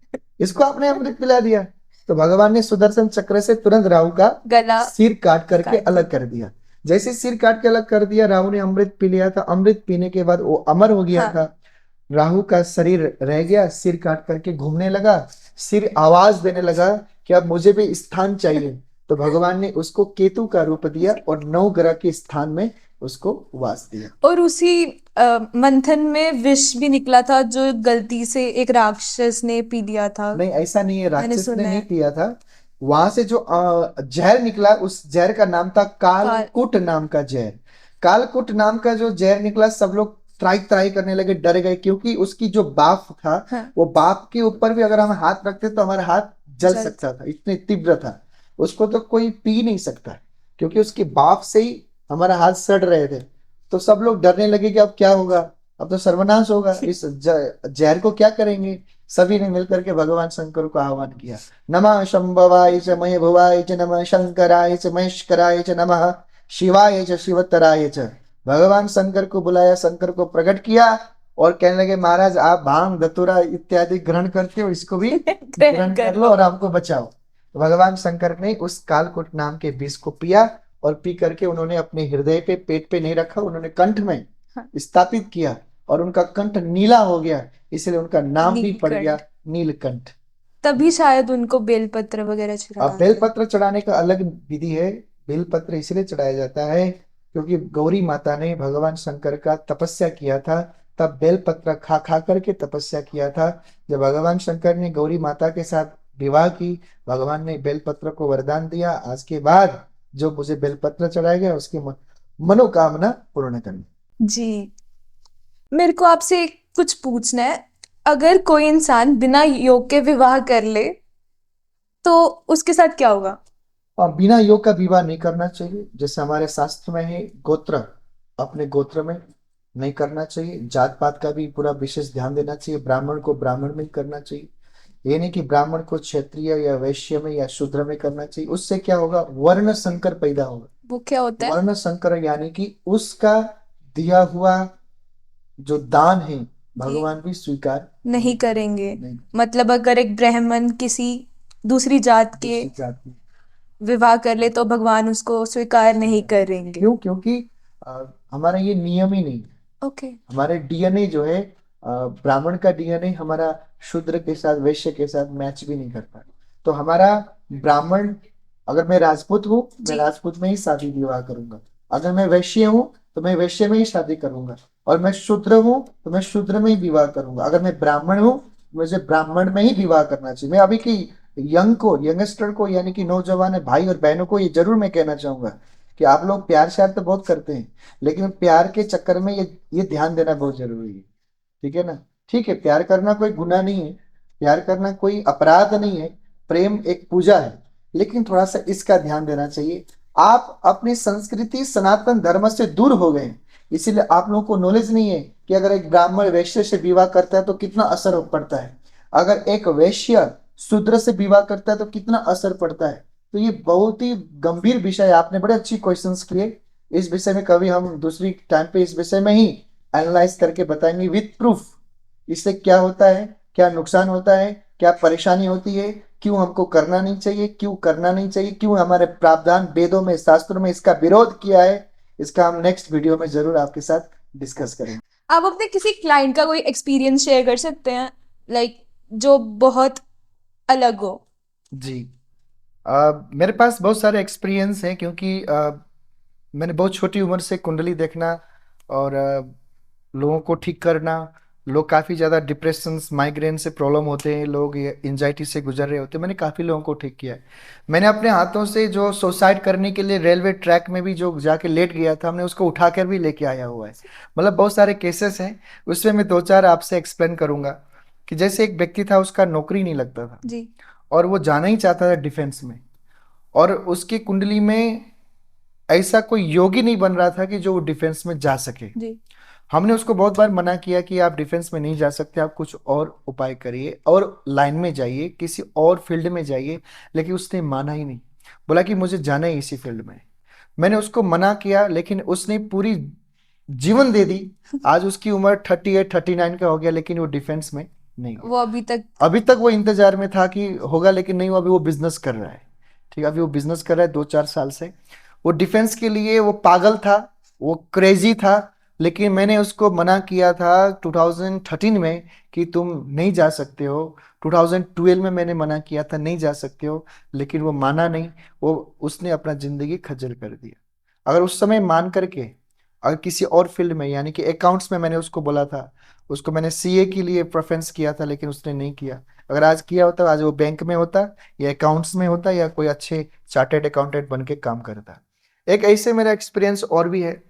Speaker 2: इसको आपने अमृत पिला दिया। तो भगवान ने सुदर्शन चक्र से तुरंत राहु का
Speaker 1: गला
Speaker 2: सिर काट करके
Speaker 1: काट
Speaker 2: अलग कर दिया। जैसे सिर काट के अलग कर दिया, राहु ने अमृत पी लिया था। अमृत पीने के बाद वो अमर हो गया
Speaker 1: हाँ।
Speaker 2: था। राहु का शरीर रह गया, सिर काट करके घूमने लगा। सिर आवाज देने लगा कि अब मुझे भी स्थान चाहिए। तो भगवान ने उसको केतु का रूप दिया और 9 ग्रह के स्थान में उसको वास दिया।
Speaker 1: और उसी मंथन में विष भी निकला था जो गलती से एक राक्षस ने पी लिया था।
Speaker 2: नहीं, ऐसा नहीं है,
Speaker 1: मैंने
Speaker 2: राक्षस ने
Speaker 1: सुना
Speaker 2: नहीं
Speaker 1: है।
Speaker 2: पिया था। वहां से जो जहर निकला, उस जहर का नाम था कालकुट नाम का जहर। कालकुट नाम का जो जहर निकला, सब लोग त्राई त्राई करने लगे, डर गए, क्योंकि उसकी जो बाफ था,
Speaker 1: हाँ।
Speaker 2: वो बाफ के ऊपर भी अगर हम हाथ रखते तो हमारा हाथ जल
Speaker 1: जल
Speaker 2: सकता था, इतने तीव्र था। उसको तो कोई पी नहीं सकता, क्योंकि उसकी बाफ से ही हमारा हाथ सड़ रहे थे। तो सब लोग डरने लगे कि अब क्या होगा, अब तो सर्वनाश होगा, इस जहर को क्या करेंगे। सभी ने मिलकर के भगवान शंकर को आह्वान किया। नमः शंभवाय च मय भुवाय च, नमः शंकराय च महेश्वराय च, नमः शिवाय च शिवतराय च। भगवान शंकर को बुलाया, शंकर को प्रकट किया और कहने लगे, महाराज आप भांग धतूरा इत्यादि ग्रहण करते हो, इसको भी ग्रहण कर लो और हमको बचाओ। तो भगवान शंकर ने उस कालकूट नाम के विष को पिया, और पी करके उन्होंने अपने हृदय पे, पेट पे नहीं रखा, उन्होंने कंठ में स्थापित किया, और उनका कंठ नीला हो गया, इसलिए उनका नाम भी पड़ गया
Speaker 1: नीलकंठ।
Speaker 2: नीलकंठ।
Speaker 1: तभी शायद उनको बेलपत्र वगैरह
Speaker 2: अब
Speaker 1: चढ़ाते हैं।
Speaker 2: बेलपत्र चढ़ाने का अलग विधि है। बेलपत्र इसलिए चढ़ाया जाता है क्योंकि गौरी माता ने भगवान शंकर का तपस्या किया था, तब बेलपत्र खा खा करके तपस्या किया था। जब भगवान शंकर ने गौरी माता के साथ विवाह की, भगवान ने बेलपत्र को वरदान दिया, आज के बाद जो मुझे बेलपत्र चढ़ाएगा उसकी मनोकामना पूर्ण करनी।
Speaker 1: जी। मेरे को आपसे कुछ पूछना है। अगर कोई इंसान बिना योग के विवाह कर ले तो उसके साथ क्या होगा?
Speaker 2: और बिना योग का विवाह नहीं करना चाहिए। जैसे हमारे शास्त्र में है, गोत्र, अपने गोत्र में नहीं करना चाहिए। जात पात का भी पूरा विशेष ध्यान देना चाहिए। ब्राह्मण को ब्राह्मण में ही करना चाहिए। ये नहीं कि ब्राह्मण को क्षत्रिय या वैश्य में या शूद्र में करना चाहिए। उससे क्या होगा, वर्ण संकर पैदा होगा।
Speaker 1: वो क्या होता है?
Speaker 2: वर्ण संकर यानी कि उसका दिया हुआ जो दान है
Speaker 1: जी।
Speaker 2: भगवान भी स्वीकार
Speaker 1: नहीं करेंगे।
Speaker 2: नहीं,
Speaker 1: मतलब अगर एक ब्राह्मण किसी दूसरी जात के
Speaker 2: दूसरी जात में।
Speaker 1: विवाह कर ले तो भगवान उसको स्वीकार नहीं करेंगे।
Speaker 2: क्यों? क्योंकि हमारा ये नियम ही नहीं है।
Speaker 1: ओके।
Speaker 2: हमारे डीएनए जो है, ब्राह्मण का डीएनए हमारा शूद्र के साथ, वैश्य के साथ मैच भी नहीं करता। तो हमारा ब्राह्मण, अगर मैं राजपूत हूँ, मैं
Speaker 1: जी।
Speaker 2: राजपूत में ही शादी विवाह करूंगा। अगर मैं वैश्य हूँ तो मैं वैश्य में ही शादी करूंगा। और मैं शूद्र हूँ तो मैं शूद्र में ही विवाह करूंगा। अगर मैं ब्राह्मण हूँ, मुझे ब्राह्मण में ही विवाह करना चाहिए। मैं अभी की यंगस्टर को, यानी कि नौजवान भाई और बहनों को ये जरूर मैं कहना चाहूंगा कि आप लोग प्यार श्यार तो बहुत करते हैं, लेकिन प्यार के चक्कर में ये ध्यान देना बहुत जरूरी है। ठीक है ना? ठीक है, प्यार करना कोई गुनाह नहीं है, प्यार करना कोई अपराध नहीं है, प्रेम एक पूजा है। लेकिन थोड़ा सा इसका ध्यान देना चाहिए। आप अपनी संस्कृति सनातन धर्म से दूर हो गए हैं, इसीलिए आप लोगों को नॉलेज नहीं है कि अगर एक ब्राह्मण वैश्य से विवाह करता है तो कितना असर पड़ता है, अगर एक वैश्य शूद्र से विवाह करता है तो कितना असर पड़ता है। तो ये बहुत ही गंभीर विषय है, आपने बड़े अच्छी क्वेश्चंस किए। इस विषय में कभी हम दूसरी टाइम पे इस विषय में ही एनालाइज करके बताएंगे विथ प्रूफ, इससे क्या होता है, क्या नुकसान होता है, क्या परेशानी होती है, क्यों हमको करना नहीं चाहिए, क्यों करना नहीं चाहिए, क्यों हमारे प्रावधान वेदों में शास्त्रों में इसका विरोध किया है। इसका हम नेक्स्ट वीडियो में जरूर आपके साथ डिस्कस करेंगे।
Speaker 1: आप अपने किसी क्लाइंट का कोई एक्सपीरियंस शेयर कर सकते हैं, लाइक जो बहुत अलग हो?
Speaker 2: जी, मेरे पास बहुत सारे एक्सपीरियंस हैं, क्योंकि मैंने बहुत छोटी उम्र से कुंडली देखना और लोगों को ठीक करना। लोग काफ़ी ज़्यादा डिप्रेशन माइग्रेन से प्रॉब्लम होते हैं, लोग एंजाइटी से गुजर रहे होते हैं, मैंने काफ़ी लोगों को ठीक किया है। मैंने अपने हाथों से जो सुसाइड करने के लिए रेलवे ट्रैक में भी जो जाके लेट गया था, हमने उसको उठाकर भी लेके आया हुआ है। मतलब बहुत सारे केसेस हैं, उसमें मैं दो चार आपसे एक्सप्लेन करूंगा। कि जैसे एक व्यक्ति था, उसका नौकरी नहीं लगता था
Speaker 1: जी।
Speaker 2: और वो जाना ही चाहता था डिफेंस में, और उसकी कुंडली में ऐसा कोई योगी नहीं बन रहा था कि जो डिफेंस में जा सके।
Speaker 1: जी।
Speaker 2: हमने उसको बहुत बार मना किया कि आप डिफेंस में नहीं जा सकते, आप कुछ और उपाय करिए और लाइन में जाइए, किसी और फील्ड में जाइए। लेकिन उसने माना ही नहीं, बोला कि मुझे जाना ही इसी फील्ड में। मैंने उसको मना किया, लेकिन उसने पूरी जीवन दे दी। आज उसकी उम्र 38-39 का हो गया, लेकिन वो डिफेंस में नहीं गया।
Speaker 1: वो
Speaker 2: अभी तक वो इंतजार में था कि होगा, लेकिन नहीं हुआ। अभी वो बिजनेस कर रहा है। ठीक है, अभी वो बिजनेस कर रहा है 2-4 साल से। वो डिफेंस के लिए वो पागल था, वो क्रेजी था। लेकिन मैंने उसको मना किया था 2013 में कि तुम नहीं जा सकते हो। 2012 में मैंने मना किया था नहीं जा सकते हो, लेकिन वो माना नहीं। वो उसने अपना जिंदगी खज्जल कर दिया। अगर उस समय मान करके अगर किसी और फील्ड में, यानी कि अकाउंट्स में मैंने उसको बोला था, उसको मैंने सीए के लिए प्रेफरेंस किया था, लेकिन उसने नहीं किया। अगर आज किया होता, आज वो बैंक में होता या अकाउंट्स में होता या कोई अच्छे चार्टेड अकाउंटेंट बन के काम करता। एक ऐसे मेरा एक्सपीरियंस और भी है।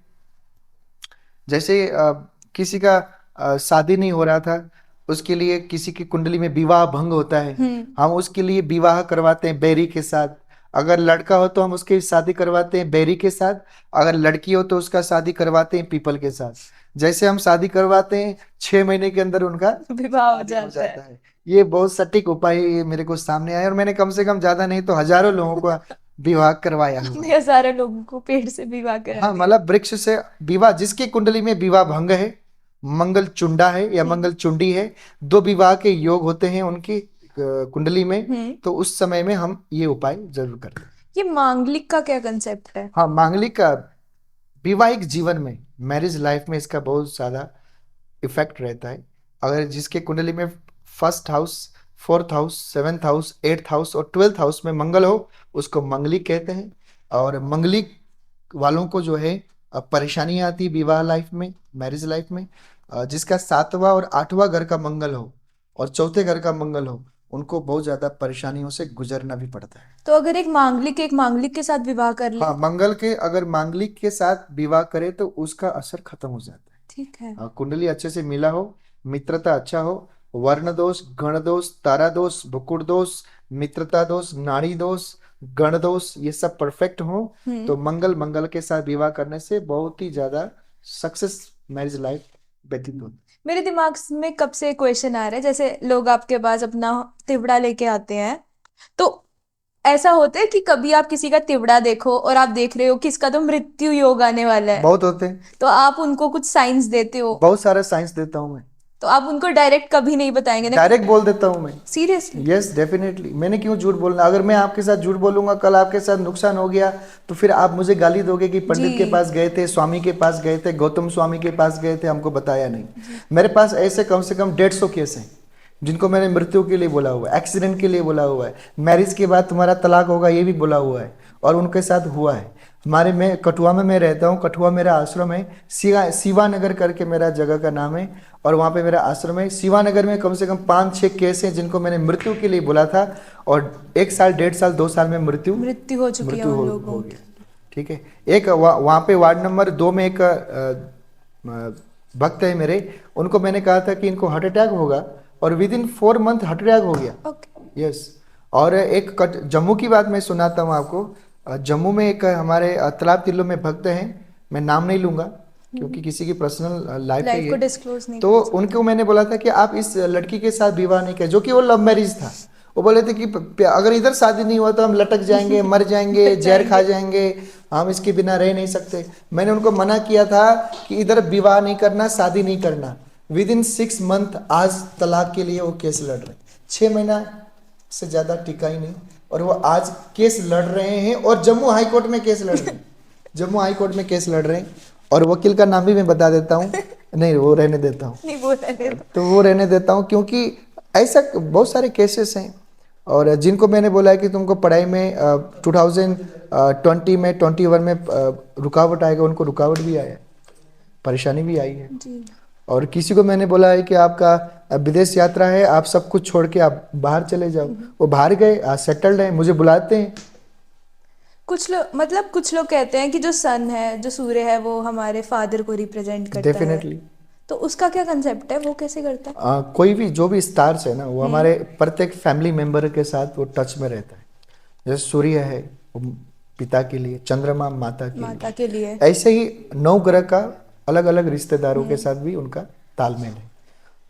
Speaker 2: जैसे किसी का शादी नहीं हो रहा था, उसके लिए किसी की कुंडली में विवाह भंग होता है, हम उसके लिए विवाह करवाते हैं बैरी के साथ। अगर लड़का हो तो हम उसकी शादी करवाते हैं बैरी के साथ, अगर लड़की हो तो उसका शादी करवाते हैं पीपल के साथ। जैसे हम शादी करवाते हैं 6 महीने के अंदर उनका
Speaker 1: विवाह हो
Speaker 2: शादी हो
Speaker 1: जाता है।
Speaker 2: जाता है। ये बहुत सटीक उपाय मेरे को सामने आया, और मैंने कम से कम ज्यादा नहीं तो हजारों लोगों को विवाह करवाया हुआ है।
Speaker 1: ये सारे लोगों को पेड़ से विवाह करा
Speaker 2: हाँ,
Speaker 1: दिया।
Speaker 2: मतलब वृक्ष से विवाह, जिसकी कुंडली में विवाह भंग है, मंगल चुंडा है या मंगल चुंडी है, दो विवाह के योग होते हैं उनकी कुंडली में, तो उस समय में हम ये उपाय जरूर करते हैं।
Speaker 1: ये मांगलिक का क्या कंसेप्ट है?
Speaker 2: हाँ, मांगलिक का वैवाहिक जीवन में, मैरिज लाइफ में इसका बहुत ज्यादा इफेक्ट रहता है। अगर जिसके कुंडली में first house, fourth house, seventh house, eighth house और 12th हाउस में मंगल हो, उसको मंगलिक कहते हैं। और मंगलिक वालों को जो है परेशानियां आती है विवाह लाइफ में, मैरिज लाइफ में। जिसका 7वां और 8वां घर का मंगल हो और चौथे घर का मंगल हो, उनको बहुत ज्यादा परेशानियों से गुजरना भी पड़ता है।
Speaker 1: तो अगर एक मांगलिक के साथ विवाह कर ले?
Speaker 2: हाँ, मंगल के अगर मांगलिक के साथ विवाह करे तो उसका असर खत्म हो जाता है।
Speaker 1: ठीक है।
Speaker 2: कुंडली अच्छे से मिला हो, मित्रता अच्छा हो, वर्ण दोष, गण दोष, तारा दोष, भुकुड़ दोष, मित्रता दोष, नाड़ी दोष, गण दोष, ये सब परफेक्ट हो, तो मंगल मंगल के साथ विवाह करने से बहुत ही ज्यादा सक्सेस मैरिज लाइफ व्यतीत होती है।
Speaker 1: मेरे दिमाग में कब से क्वेश्चन आ रहा है, जैसे लोग आपके पास अपना तिवड़ा लेके आते हैं, तो ऐसा होता है कि कभी आप किसी का तिवड़ा देखो और आप देख रहे हो कि इसका तो मृत्यु योग आने वाला है,
Speaker 2: बहुत होते हैं,
Speaker 1: तो आप उनको कुछ साइंस देते हो?
Speaker 2: बहुत सारा साइंस देता हूँ मैं।
Speaker 1: तो आप उनको डायरेक्ट कभी नहीं बताएंगे ना?
Speaker 2: डायरेक्ट बोल देता हूँ मैं।
Speaker 1: सीरियसली?
Speaker 2: Yes, definitely. मैंने क्यों झूठ बोलना? अगर मैं आपके साथ झूठ बोलूंगा, कल आपके साथ नुकसान हो गया, तो फिर आप मुझे गाली दोगे कि पंडित के पास गए थे, स्वामी के पास गए थे, गौतम स्वामी के पास गए थे, हमको बताया नहीं। मेरे पास ऐसे कम से कम 150 केस हैं जिनको मैंने मृत्यु के लिए बोला हुआ है, एक्सीडेंट के लिए बोला हुआ है, मैरिज के बाद तुम्हारा तलाक होगा ये भी बोला हुआ है, और उनके साथ हुआ है। हमारे में कठुआ में मैं रहता हूँ, कठुआ मेरा आश्रम है, शिवानगर करके मेरा जगह का नाम है, और वहाँ पे मेरा आश्रम है। शिवानगर में कम से कम 5-6 केस हैं जिनको मैंने मृत्यु के लिए बोला था, और 1 साल, 1.5 साल, 2 साल में मृत्यु
Speaker 1: हो चुकी है उन लोगों
Speaker 2: हो गया। ठीक है। एक वहाँ पे वार्ड नंबर 2 में एक भक्त है मेरे, उनको मैंने कहा था कि इनको हार्ट अटैक होगा, और with in 4 month heart attack हो गया।
Speaker 1: ओके।
Speaker 2: यस। और एक जम्मू की बात मैं सुनाता हूँ आपको। जम्मू में एक हमारे तालाब तिल्लो में भक्त हैं, मैं नाम नहीं लूंगा क्योंकि किसी की पर्सनल लाइफ है
Speaker 1: लाइफ को
Speaker 2: ये।
Speaker 1: डिस्क्लोज नहीं
Speaker 2: तो
Speaker 1: कर सकते।
Speaker 2: उनको मैंने बोला था कि आप इस लड़की के साथ विवाह नहीं करें, जो कि वो लव मैरिज था। वो बोले थे कि अगर इधर शादी नहीं हुआ तो हम लटक जाएंगे, मर जाएंगे, जहर खा जाएंगे, हम इसके बिना रह नहीं सकते। मैंने उनको मना किया था कि इधर विवाह नहीं करना, शादी नहीं करना। विद इन 6 मंथ आज तलाक के लिए वो केस लड़ रहे हैं। 6 महीना से ज़्यादा टिका ही नहीं, और वो आज केस लड़ रहे हैं, और जम्मू हाई कोर्ट में केस लड़ रहे हैं। जम्मू हाई कोर्ट में केस लड़ रहे हैं, और वकील का नाम भी मैं बता देता हूँ। नहीं, वो रहने देता हूँ।
Speaker 1: नहीं वो रहने दो।
Speaker 2: तो वो रहने देता हूँ, क्योंकि ऐसा बहुत सारे केसेस हैं। और जिनको मैंने बोला है कि तुमको पढ़ाई में 2020 में 21 में रुकावट आएगा, उनको रुकावट भी आया है, परेशानी भी आई है।
Speaker 1: जी।
Speaker 2: और किसी को मैंने बोला है कि आपका विदेश यात्रा है, आप सब कुछ छोड़ के आप बाहर चले जाओ। वो बाहर गए, आज सेटल्ड हैं, मुझे बुलाते हैं।
Speaker 1: कुछ लोग मतलब कुछ लोग कहते हैं कि जो सन है, जो सूर्य है, वो हमारे फादर को रिप्रेजेंट करता है।
Speaker 2: डेफिनेटली।
Speaker 1: तो उसका क्या कंसेप्ट है, वो कैसे करता है?
Speaker 2: कोई भी जो भी स्टार्स है ना, वो हमारे प्रत्येक फैमिली मेंबर के साथ वो टच में रहता है। जैसे सूर्य है वो पिता के लिए, चंद्रमा माता के
Speaker 1: माता
Speaker 2: लिए,
Speaker 1: के लिए।
Speaker 2: ऐसे ही 9 ग्रह का अलग अलग रिश्तेदारों के साथ भी उनका तालमेल है।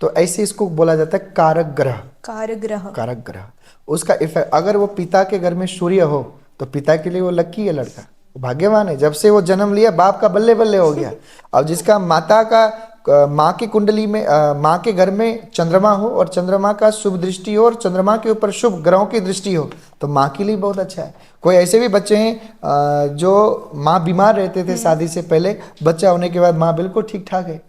Speaker 2: तो ऐसे इसको बोला जाता है कारक ग्रह।
Speaker 1: कारग्रह।
Speaker 2: कारक ग्रह, उसका इफेक्ट, अगर वो पिता के घर में सूर्य हो तो पिता के लिए वो लकी है लड़का, वो भाग्यवान है। जब से वो जन्म लिया बाप का बल्ले बल्ले हो गया। अब जिसका माता का माँ की कुंडली में माँ के घर में चंद्रमा हो, और चंद्रमा का शुभ दृष्टि हो, और चंद्रमा के ऊपर शुभ ग्रहों की दृष्टि हो, तो माँ के लिए बहुत अच्छा है। कोई ऐसे भी बच्चे हैं जो माँ बीमार रहते थे शादी से पहले, बच्चा होने के बाद माँ बिल्कुल ठीक ठाक है,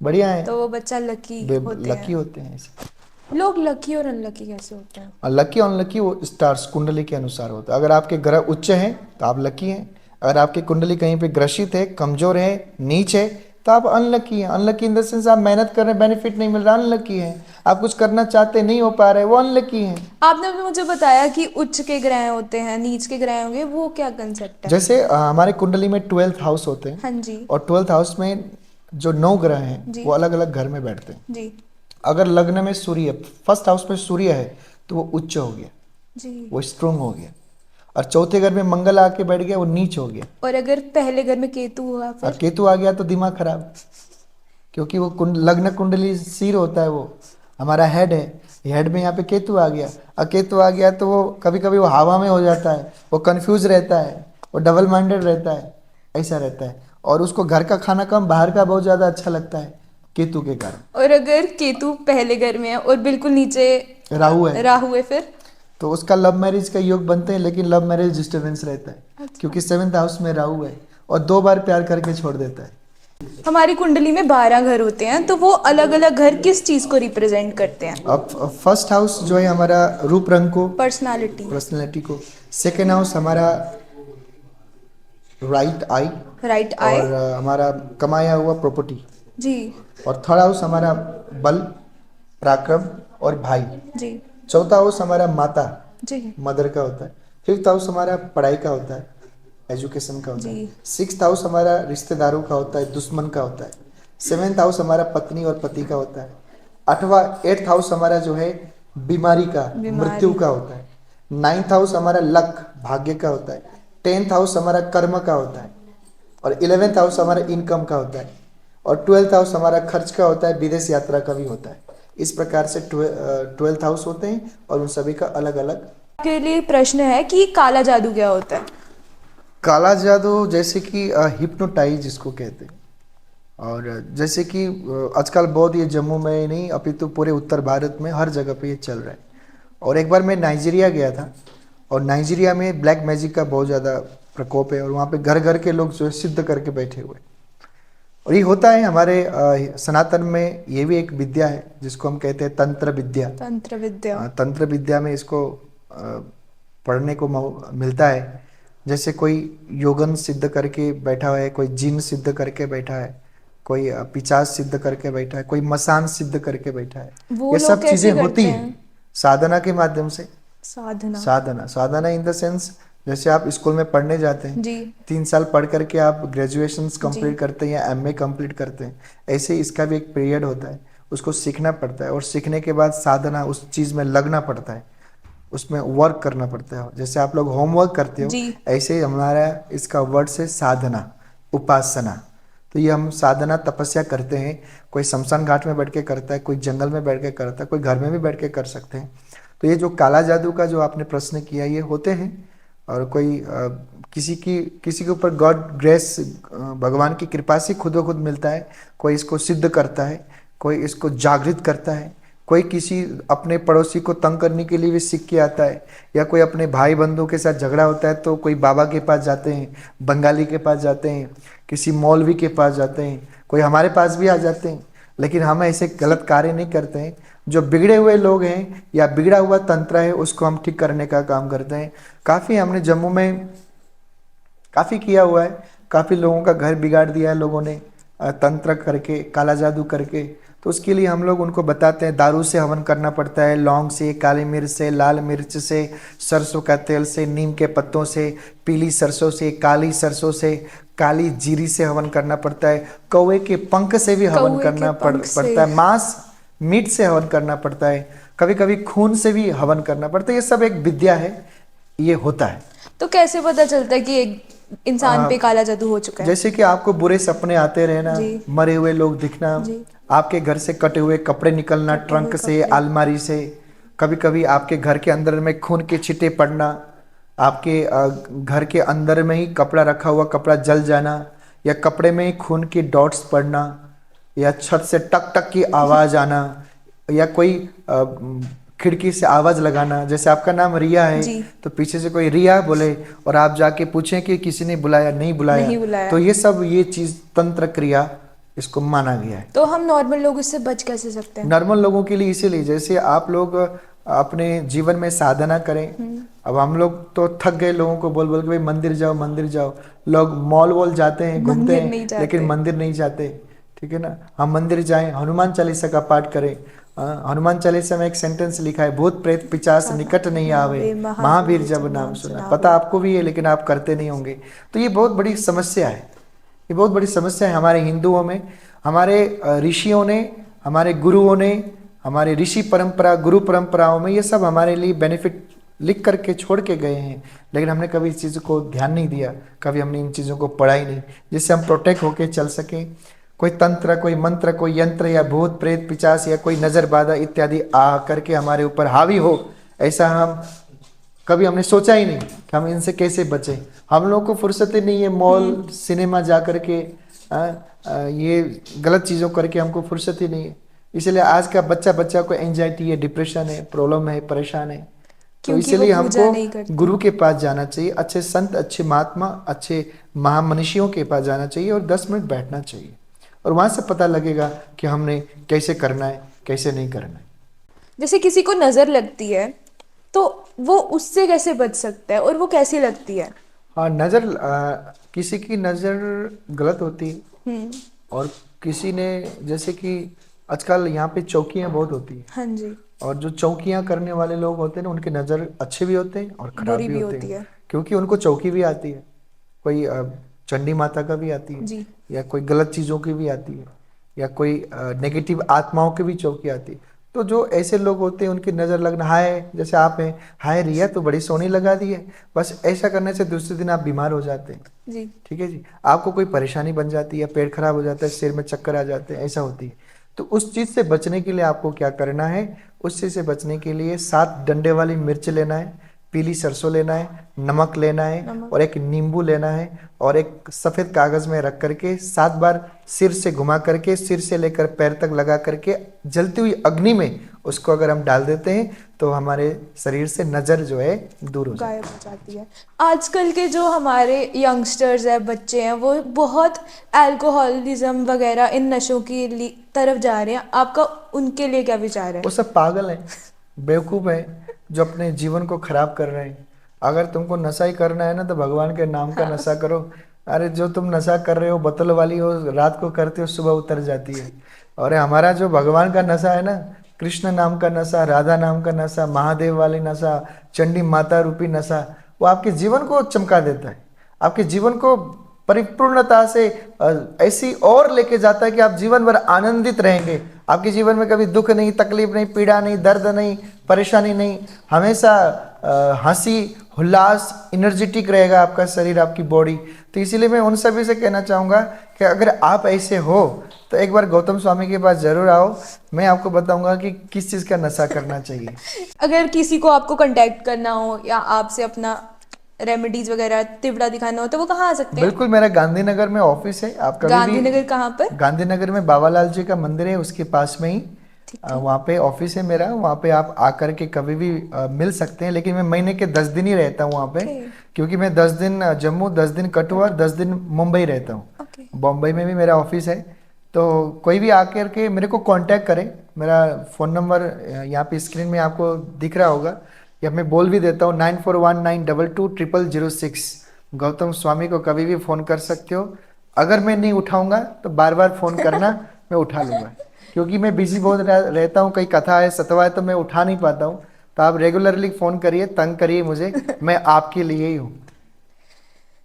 Speaker 2: बढ़िया है,
Speaker 1: तो वो बच्चा लकी होते
Speaker 2: लकी
Speaker 1: हैं।
Speaker 2: होते हैं ऐसे।
Speaker 1: लोग लकी और अनलकी कैसे होते हैं?
Speaker 2: और लकी अनलकी वो स्टार्स कुंडली के अनुसार होता है। अगर आपके ग्रह उच्च हैं तो आप लकी हैं, अगर आपकी कुंडली कहीं पे ग्रसित है, कमजोर है, नीच है, तो आप अनलकी हैं। अनलकी इन द सेंस आप मेहनत कर रहे हैं, बेनिफिट नहीं मिल रहा, अनलकी है। आप कुछ करना चाहते नहीं हो पा रहे, वो अनलकी हैं।
Speaker 1: आपने अभी मुझे बताया कि उच्च के ग्रह होते हैं, नीच के ग्रह होंगे, वो क्या कंसेप्ट है?
Speaker 2: जैसे हमारे कुंडली में 12th हाउस होते हैं,
Speaker 1: हाँ जी।
Speaker 2: और 12th हाउस में जो 9 ग्रह हैं
Speaker 1: जी।
Speaker 2: वो अलग अलग घर में बैठते हैं।
Speaker 1: जी।
Speaker 2: अगर लग्न में सूर्य, फर्स्ट हाउस में सूर्य है, तो वो उच्च हो गया,
Speaker 1: जी।
Speaker 2: वो स्ट्रोंग हो गया। और चौथे घर में मंगल आके बैठ गया, वो नीच हो गया।
Speaker 1: और अगर पहले घर में केतु हुआ
Speaker 2: और
Speaker 1: फिर?
Speaker 2: केतु आ गया तो दिमाग खराब, क्योंकि वो लग्न कुंडली सिर होता है, वो हमारा हेड है। हेड में यहाँ पे केतु आ गया, और केतु आ गया तो वो कभी कभी वो हवा में हो जाता है, वो कंफ्यूज रहता है, वो डबल माइंडेड रहता है, ऐसा रहता है। और उसको घर का खाना कम, बाहर का बहुत ज़्यादा अच्छा लगता है, केतु के कारण।
Speaker 1: और अगर केतु पहले घर में है और बिल्कुल नीचे
Speaker 2: राहु है
Speaker 1: राहु है फिर?
Speaker 2: तो उसका लव मैरिज का योग बनते हैं, लेकिन लव मैरिज डिस्टर्बेंस रहता है, क्योंकि 7th हाउस में राहु है, और 2 बार प्यार करके छोड़ देता है।
Speaker 1: हमारी कुंडली में 12 घर होते हैं, तो वो अलग अलग घर किस चीज को रिप्रेजेंट करते हैं?
Speaker 2: अब फर्स्ट हाउस जो है हमारा रूप रंग को,
Speaker 1: पर्सनालिटी।
Speaker 2: पर्सनैलिटी को। सेकेंड हाउस हमारा राइट आई,
Speaker 1: राइट आई।
Speaker 2: और हमारा कमाया हुआ प्रॉपर्टी।
Speaker 1: जी।
Speaker 2: और थर्ड हाउस हमारा बल, पराक्रम और भाई।
Speaker 1: जी।
Speaker 2: चौथा हाउस हमारा माता,
Speaker 1: जी।
Speaker 2: मदर का होता है। फिफ्थ हाउस हमारा पढ़ाई का होता है, एजुकेशन का होता है।
Speaker 1: जी।
Speaker 2: सिक्स्थ हाउस हमारा रिश्तेदारों का होता है, दुश्मन का होता है। 7th हाउस हमारा पत्नी और पति का होता है। 8th हाउस हमारा जो है बीमारी का, मृत्यु का होता है। 9th हाउस हमारा लक, भाग्य का होता है। 10th हाउस हमारा कर्म का होता है। और 11th हाउस हमारा इनकम का होता है। और 12th हाउस हमारा खर्च का होता है, विदेश यात्रा का भी होता है। इस प्रकार से 12th हाउस होते हैं, और उन सभी का अलग अलग।
Speaker 1: आपके लिए प्रश्न है कि काला जादू क्या होता है?
Speaker 2: काला जादू जैसे कि हिप्नोटाइज जिसको कहते हैं, और जैसे कि आजकल बहुत ये जम्मू में ही नहीं अपितु पूरे उत्तर भारत में हर जगह पे ये चल रहा है। और एक बार मैं नाइजीरिया गया था, और नाइजीरिया में ब्लैक मैजिक का बहुत ज़्यादा प्रकोप है, और वहाँ पे घर घर के लोग जो है सिद्ध करके बैठे हुए। और ये होता है हमारे सनातन में, ये भी एक विद्या है जिसको हम कहते हैं तंत्र विद्या।
Speaker 1: तंत्र विद्या।
Speaker 2: तंत्र विद्या में इसको पढ़ने को मिलता है। जैसे कोई योगन सिद्ध करके बैठा है, कोई जिन सिद्ध करके बैठा है, कोई पिचास सिद्ध करके बैठा है, कोई मसान सिद्ध करके बैठा है।
Speaker 1: वो
Speaker 2: ये
Speaker 1: लोग
Speaker 2: सब
Speaker 1: कैसे
Speaker 2: चीजें
Speaker 1: करते
Speaker 2: होती
Speaker 1: हैं?
Speaker 2: हैं साधना के माध्यम से।
Speaker 1: साधना।
Speaker 2: साधना, साधना इन द सेंस जैसे आप स्कूल में पढ़ने जाते हैं,
Speaker 1: जी
Speaker 2: 3 साल पढ़ करके आप ग्रेजुएशंस
Speaker 1: जी
Speaker 2: कंप्लीट करते हैं या एमए कंप्लीट करते हैं, ऐसे ही इसका भी एक पीरियड होता है, उसको सीखना पड़ता है और सीखने के बाद साधना, उस चीज़ में लगना पड़ता है, उसमें वर्क करना पड़ता है। जैसे आप लोग होमवर्क करते हो,
Speaker 1: जी।
Speaker 2: ऐसे ही हमारा इसका वर्ड से साधना, उपासना। तो ये हम साधना तपस्या करते हैं, कोई शमशान घाट में बैठ के करता है, कोई जंगल में बैठ के करता है, कोई घर में भी बैठ के कर सकते हैं। तो ये जो काला जादू का जो आपने प्रश्न किया, ये होते हैं। और कोई किसी के ऊपर गॉड ग्रेस, भगवान की कृपा से खुद ब खुद मिलता है, कोई इसको सिद्ध करता है, कोई इसको जागृत करता है, कोई किसी अपने पड़ोसी को तंग करने के लिए भी सीख के आता है, या कोई अपने भाई बंधुओं के साथ झगड़ा होता है तो कोई बाबा के पास जाते हैं, बंगाली के पास जाते हैं, किसी मौलवी के पास जाते हैं, कोई हमारे पास भी आ जाते हैं। लेकिन हम ऐसे गलत कार्य नहीं करते हैं। जो बिगड़े हुए लोग हैं या बिगड़ा हुआ तंत्र है, उसको हम ठीक करने का काम करते हैं। काफ़ी हमने जम्मू में काफ़ी किया हुआ है, काफ़ी लोगों का घर बिगाड़ दिया है लोगों ने, तंत्र करके, काला जादू करके। तो उसके लिए हम लोग उनको बताते हैं, दारू से हवन करना पड़ता है, लौंग से, काली मिर्च से, लाल मिर्च से, सरसों का तेल से, नीम के पत्तों से, पीली सरसों से, काली सरसों से, काली जीरी से हवन करना पड़ता है, कौवे के पंख से भी हवन
Speaker 1: कौवे
Speaker 2: करना
Speaker 1: के पंख से।
Speaker 2: पड़ता है, मांस मीट से हवन करना पड़ता है, कभी कभी खून से भी हवन करना पड़ता है। ये सब एक विद्या है, ये होता है।
Speaker 1: तो कैसे पता चलता है कि एक इंसान पे काला जादू हो चुका है?
Speaker 2: जैसे कि आपको बुरे सपने आते रहना,
Speaker 1: जी
Speaker 2: मरे हुए लोग दिखना,
Speaker 1: जी।
Speaker 2: आपके घर से कटे हुए कपड़े निकलना,
Speaker 1: कटे हुए
Speaker 2: ट्रंक से,
Speaker 1: कपड़े।
Speaker 2: अलमारी से, कभी कभी आपके घर के अंदर में खून के छींटे पड़ना, आपके घर के अंदर में ही कपड़ा रखा हुआ कपड़ा जल जाना, या कपड़े में ही खून के डॉट्स पड़ना, या छत से टक टक की आवाज आना, या कोई खिड़की से आवाज लगाना। जैसे आपका नाम रिया है,
Speaker 1: जी
Speaker 2: तो पीछे से कोई रिया बोले और आप जाके पूछें कि किसी ने बुलाया, नहीं बुलाया,
Speaker 1: नहीं बुलाया।
Speaker 2: तो ये सब ये चीज तंत्र क्रिया इसको माना गया है।
Speaker 1: तो हम नॉर्मल लोग इससे बच कैसे सकते हैं?
Speaker 2: नॉर्मल लोगों के लिए इसीलिए, जैसे आप लोग अपने जीवन में साधना करें। अब हम लोग तो थक गए लोगों को बोल बोल के, भाई मंदिर जाओ मंदिर जाओ। लोग मॉल वॉल जाते हैं, घूमते
Speaker 1: मंदिर नहीं
Speaker 2: हैं,
Speaker 1: जाते।
Speaker 2: लेकिन मंदिर नहीं जाते। ठीक है ना, हम मंदिर जाएं, हनुमान चालीसा का पाठ करें। हनुमान चालीसा में एक सेंटेंस लिखा है, भूत प्रेत पिशाच निकट नहीं आवे, महावीर जब नाम सुना। पता आपको भी है, लेकिन आप करते नहीं होंगे। तो ये बहुत बड़ी समस्या है, ये बहुत बड़ी समस्या है हमारे हिंदुओं में। हमारे ऋषियों ने, हमारे गुरुओं ने, हमारे ऋषि परंपरा, गुरु परंपराओं में ये सब हमारे लिए बेनिफिट लिख करके छोड़ के गए हैं, लेकिन हमने कभी इस चीज़ को ध्यान नहीं दिया, कभी हमने इन चीज़ों को पढ़ा ही नहीं, जिससे हम प्रोटेक्ट होके चल सकें। कोई तंत्र, कोई मंत्र, कोई यंत्र या भूत प्रेत पिचास या कोई नजर बाधा इत्यादि आ करके हमारे ऊपर हावी हो, ऐसा हम कभी हमने सोचा ही नहीं कि हम इनसे कैसे बचें। हम लोग को फुर्सत ही नहीं है मॉल सिनेमा जा करके ये गलत चीज़ों करके, हमको फुर्सत ही नहीं है। इसलिए आज का बच्चा को एंजाइटी है, डिप्रेशन है, प्रॉब्लम है, परेशान है। तो
Speaker 1: क्योंकि वो
Speaker 2: इसलिए
Speaker 1: पूजा नहीं करते।
Speaker 2: हमको गुरु के पास जाना चाहिए, अच्छे संत, अच्छे महात्मा, अच्छे महामनीषियों के पास जाना चाहिए और 10 मिनट बैठना चाहिए, और वहाँ से पता लगेगा कि हमने कैसे करना है, कैसे नहीं करना है।
Speaker 1: जैसे किसी को नजर लगती है तो वो उससे कैसे बच सकता है, और वो कैसी लगती है?
Speaker 2: हाँ, किसी की नज़र गलत होती है, और किसी ने, जैसे कि आजकल यहाँ पे चौकियाँ बहुत होती हैं,
Speaker 1: हाँ जी।
Speaker 2: और जो चौकियाँ करने वाले लोग होते हैं ना, उनकी नज़र अच्छे भी होते हैं और खराब
Speaker 1: बुरी
Speaker 2: भी
Speaker 1: भी
Speaker 2: होते
Speaker 1: होती
Speaker 2: हैं,
Speaker 1: है।
Speaker 2: क्योंकि उनको चौकी भी आती है। कोई चंडी माता का भी आती है,
Speaker 1: जी
Speaker 2: या कोई गलत चीज़ों की भी आती है, या कोई नेगेटिव आत्माओं की भी चौकी आती है। तो जो ऐसे लोग होते हैं उनकी नज़र लगना, हाय जैसे आप हैं, हाय रिया तो बड़ी सोनी लगा दी है, बस ऐसा करने से दूसरे दिन आप बीमार हो जाते हैं।
Speaker 1: जी।
Speaker 2: ठीक है जी, आपको कोई परेशानी बन जाती है, पेट खराब हो जाता है, सिर में चक्कर आ जाते हैं, ऐसा होती है। तो उस चीज़ से बचने के लिए आपको क्या करना है, उस चीज़ से बचने के लिए 7 डंडे वाली मिर्च लेना है, पीली सरसों लेना है, नमक लेना है,
Speaker 1: नमक।
Speaker 2: और एक नींबू लेना है, और एक सफ़ेद कागज़ में रख करके 7 बार सिर से घुमा करके, सिर से लेकर पैर तक लगा करके जलती हुई अग्नि में उसको अगर हम डाल देते हैं तो हमारे शरीर से नज़र जो है दूर हो जाती
Speaker 1: गायब हो जाती है। आजकल के जो हमारे यंगस्टर्स हैं, बच्चे हैं, वो बहुत अल्कोहलिज्म वगैरह इन नशों की तरफ जा रहे हैं। आपका उनके लिए क्या विचार है?
Speaker 2: वो सब पागल हैं, बेवकूफ़ हैं, जो अपने जीवन को खराब कर रहे हैं। अगर तुमको नशा ही करना है ना, तो भगवान के नाम का नशा करो। अरे जो तुम नशा कर रहे हो, बोतल वाली हो, रात को करते हो, सुबह उतर जाती है। और हमारा जो भगवान का नशा है ना, कृष्ण नाम का नशा, राधा नाम का नशा, महादेव वाली नशा, चंडी माता रूपी नशा, वो आपके जीवन को चमका देता है, आपके जीवन को परिपूर्णता से ऐसी और लेके जाता है कि आप जीवन भर आनंदित रहेंगे। आपके जीवन में कभी दुख नहीं, तकलीफ नहीं, पीड़ा नहीं, दर्द नहीं, परेशानी नहीं, हमेशा हंसी उल्लास, एनर्जेटिक रहेगा आपका शरीर, आपकी बॉडी। तो इसीलिए मैं उन सभी से कहना चाहूँगा कि अगर आप ऐसे हो तो एक बार गौतम स्वामी के पास ज़रूर आओ, मैं आपको बताऊंगा कि किस चीज़ का नशा करना चाहिए।
Speaker 1: अगर किसी को आपको कांटेक्ट करना हो या आपसे अपना रेमेडीज वगैरह तिवड़ा दिखाना हो तो वो कहाँ आ सकते हैं?
Speaker 2: बिल्कुल, मेरा गांधीनगर में ऑफिस है, आप कभी भी।
Speaker 1: गांधीनगर कहाँ पर?
Speaker 2: गांधीनगर में बाबालाल जी का मंदिर है, उसके पास में ही
Speaker 1: ठीक है।
Speaker 2: वहाँ पे ऑफिस है मेरा। वहाँ पे आप आकर के कभी भी मिल सकते हैं, लेकिन मैं महीने के 10 दिन ही रहता हूँ वहाँ पे,
Speaker 1: ओके।
Speaker 2: क्योंकि मैं 10 दिन जम्मू, 10 दिन कठुआ और 10 दिन मुंबई रहता हूँ।
Speaker 1: ओके।
Speaker 2: बॉम्बे में भी मेरा ऑफिस है। तो कोई भी आकर के मेरे को कांटेक्ट करे। मेरा फ़ोन नंबर यहाँ पे स्क्रीन में आपको दिख रहा होगा, या मैं बोल भी देता हूँ, 9419220006। गौतम स्वामी को कभी भी फ़ोन कर सकते हो। अगर मैं नहीं उठाऊंगा तो बार बार फ़ोन करना, मैं उठा लूँगा, क्योंकि मैं बिजी बहुत रहता हूँ। कई कथा है, सतवा है, तो मैं उठा नहीं पाता हूँ। तो आप रेगुलरली फ़ोन करिए, तंग करिए मुझे, मैं आपके लिए ही हूँ।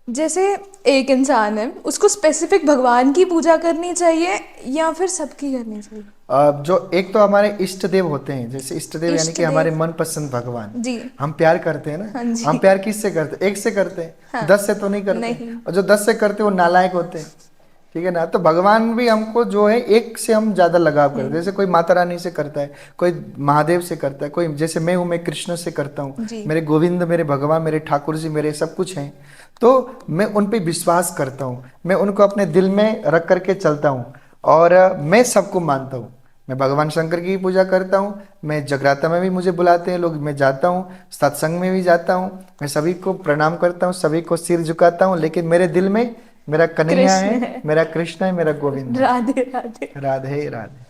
Speaker 1: जैसे एक इंसान है, उसको स्पेसिफिक भगवान की पूजा करनी चाहिए या फिर सबकी करनी चाहिए?
Speaker 2: जो एक तो हमारे इष्ट देव होते हैं, जैसे इष्ट देव यानी
Speaker 1: इष्ट
Speaker 2: कि हमारे
Speaker 1: देव।
Speaker 2: मनपसंद भगवान।
Speaker 1: जी।
Speaker 2: हम प्यार करते हैं ना,
Speaker 1: हाँ जी।
Speaker 2: हम प्यार किससे करते हैं? एक से करते हैं,
Speaker 1: हाँ।
Speaker 2: 10 से तो नहीं करते।
Speaker 1: नहीं।
Speaker 2: और जो 10 से करते हैं वो नालायक होते हैं, ठीक है ना। तो भगवान भी हमको जो है एक से हम ज्यादा लगाव करते हैं। जैसे कोई माता रानी से करता है, कोई महादेव से करता है, कोई जैसे मैं हूँ, मैं कृष्ण से करता हूँ।
Speaker 1: जी।
Speaker 2: मेरे गोविंद, मेरे भगवान, मेरे ठाकुर जी, मेरे सब कुछ हैं। तो मैं उन पे विश्वास करता हूँ, मैं उनको अपने दिल में रख करके चलता हूँ, और मैं सबको मानता हूँ। मैं भगवान शंकर की पूजा करता हूँ, मैं जगराता में भी मुझे बुलाते हैं लोग, मैं जाता हूँ, सत्संग में भी जाता हूँ, मैं सभी को प्रणाम करता हूँ, सभी को सिर झुकाता हूँ, लेकिन मेरे दिल में मेरा कन्हैया
Speaker 1: कृष्ण
Speaker 2: है,
Speaker 1: है।
Speaker 2: मेरा कृष्ण है, मेरा गोविंद है।
Speaker 1: राधे राधे।
Speaker 2: राधे राधे।